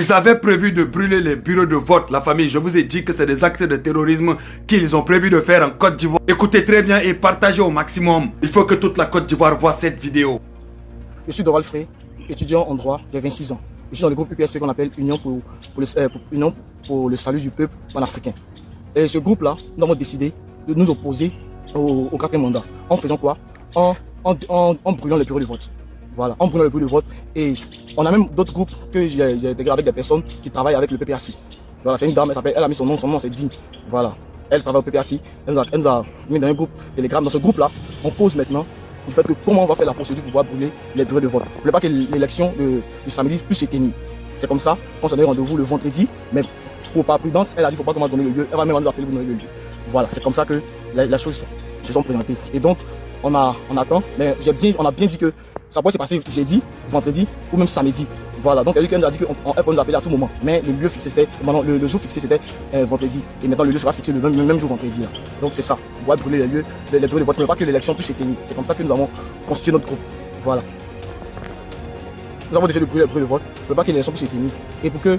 Ils avaient prévu de brûler les bureaux de vote, la famille. Je vous ai dit que c'est des actes de terrorisme qu'ils ont prévu de faire en Côte d'Ivoire. Écoutez très bien et partagez au maximum. Il faut que toute la Côte d'Ivoire voit cette vidéo. Je suis Doral Frey, étudiant en droit, j'ai 26 ans. Je suis dans le groupe UPSP qu'on appelle Union pour le salut du peuple panafricain. Et ce groupe-là, nous avons décidé de nous opposer au 4e mandat. En faisant quoi? En brûlant le bureau de vote. Voilà, en brûlant le bureau de vote. Et on a même d'autres groupes que j'ai intégrés avec des personnes qui travaillent avec le PPAC. Voilà, c'est une dame, elle a mis son nom c'est Dine. Voilà, elle travaille au PPAC. Elle nous a mis dans un groupe Telegram. Dans ce groupe-là, on pose maintenant du fait que comment on va faire la procédure pour pouvoir brûler les bureaux de vote. On ne voulait pas que l'élection du samedi puisse se tenir. C'est comme ça qu'on s'en est rendez-vous le vendredi. Mais par prudence, elle a dit qu'il ne faut pas qu'on va donner le lieu. Elle va même nous appeler pour donner le lieu. Voilà, c'est comme ça que les choses se sont présentées. Et donc, on attend, mais on a bien dit que ça pourrait se passer jeudi, vendredi ou même samedi. Voilà, donc c'est-à-dire qu'elle nous a dit qu'elle peut nous appeler à tout moment. Mais le lieu fixé, c'était, le jour fixé, c'était vendredi. Et maintenant, le lieu sera fixé le même jour vendredi. Là. Donc c'est ça, on va brûler les lieux, les bureaux de vote, mais pas que l'élection puisse se tenir. C'est comme ça que nous avons constitué notre groupe. Voilà. Nous avons décidé de brûler les bureaux de vote, pour pas que l'élection puisse se tenir. Et pour que,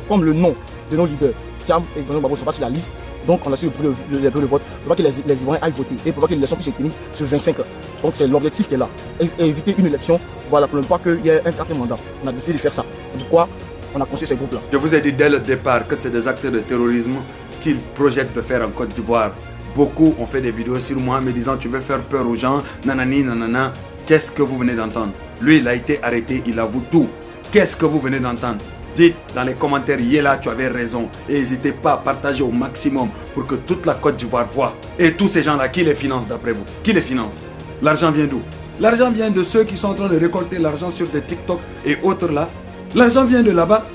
comme le nom de nos leaders, Thiam et Bruno Babo ne sont pas sur la liste, donc on a su les bureaux de vote pour pas que les Ivoiriens aillent voter et pour pas que l'élection puisse se tenir sur 25 ans. Donc c'est l'objectif qui est là. Et éviter une élection, voilà, pour ne pas qu'il y ait un 4e mandat. On a décidé de faire ça. C'est pourquoi on a construit ces groupes-là. Je vous ai dit dès le départ que c'est des actes de terrorisme qu'ils projettent de faire en Côte d'Ivoire. Beaucoup ont fait des vidéos sur moi me disant tu veux faire peur aux gens, nanani, nanana. Qu'est-ce que vous venez d'entendre? Lui, il a été arrêté, il avoue tout. Qu'est-ce que vous venez d'entendre? Dites dans les commentaires, Yéla, tu avais raison. Et n'hésitez pas à partager au maximum pour que toute la Côte d'Ivoire voit. Et tous ces gens-là, qui les financent d'après vous? Qui les finance? L'argent vient d'où? L'argent vient de ceux qui sont en train de récolter l'argent sur des TikTok et autres là. L'argent vient de là-bas.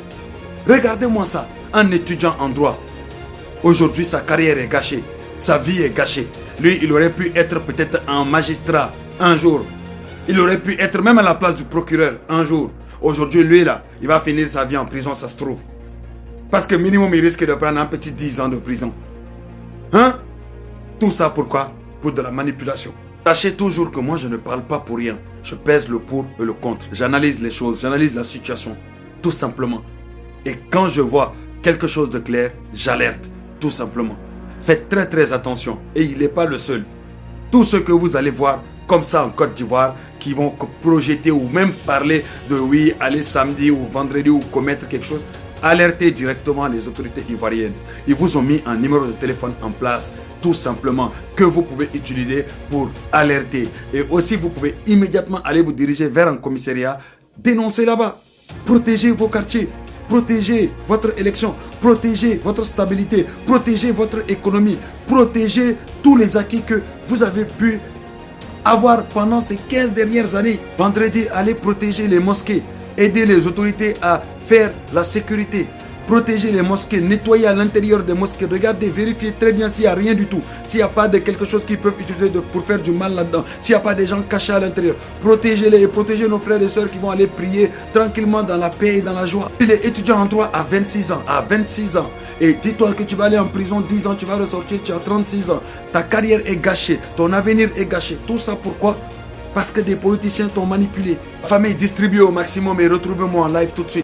Regardez-moi ça, un étudiant en droit. Aujourd'hui, sa carrière est gâchée. Sa vie est gâchée. Lui, il aurait pu être peut-être un magistrat un jour. Il aurait pu être même à la place du procureur un jour. Aujourd'hui, lui là, il va finir sa vie en prison, ça se trouve. Parce que minimum, il risque de prendre un petit 10 ans de prison. Hein? Tout ça pourquoi? Pour de la manipulation. Sachez toujours que moi, je ne parle pas pour rien. Je pèse le pour et le contre. J'analyse les choses, j'analyse la situation. Tout simplement. Et quand je vois quelque chose de clair, j'alerte. Tout simplement. Faites très très attention. Et il n'est pas le seul. Tout ce que vous allez voir comme ça en Côte d'Ivoire, qui vont projeter ou même parler de oui, aller samedi ou vendredi ou commettre quelque chose, alertez directement les autorités ivoiriennes. Ils vous ont mis un numéro de téléphone en place, tout simplement, que vous pouvez utiliser pour alerter. Et aussi, vous pouvez immédiatement aller vous diriger vers un commissariat, dénoncer là-bas, protéger vos quartiers, protéger votre élection, protéger votre stabilité, protéger votre économie, protéger tous les acquis que vous avez pu avoir pendant ces 15 dernières années. Vendredi, allez protéger les mosquées, aider les autorités à faire la sécurité, protéger les mosquées, nettoyer à l'intérieur des mosquées, regardez, vérifiez très bien s'il n'y a rien du tout, s'il n'y a pas de quelque chose qu'ils peuvent utiliser pour faire du mal là-dedans, s'il n'y a pas des gens cachés à l'intérieur, protégez-les et protégez nos frères et sœurs qui vont aller prier tranquillement dans la paix et dans la joie. Il est étudiant en droit à 26 ans, et dis-toi que tu vas aller en prison 10 ans, tu vas ressortir, tu as 36 ans, ta carrière est gâchée, ton avenir est gâché. Tout ça pourquoi? Parce que des politiciens t'ont manipulé. Famille, distribuez au maximum et retrouvez-moi en live tout de suite.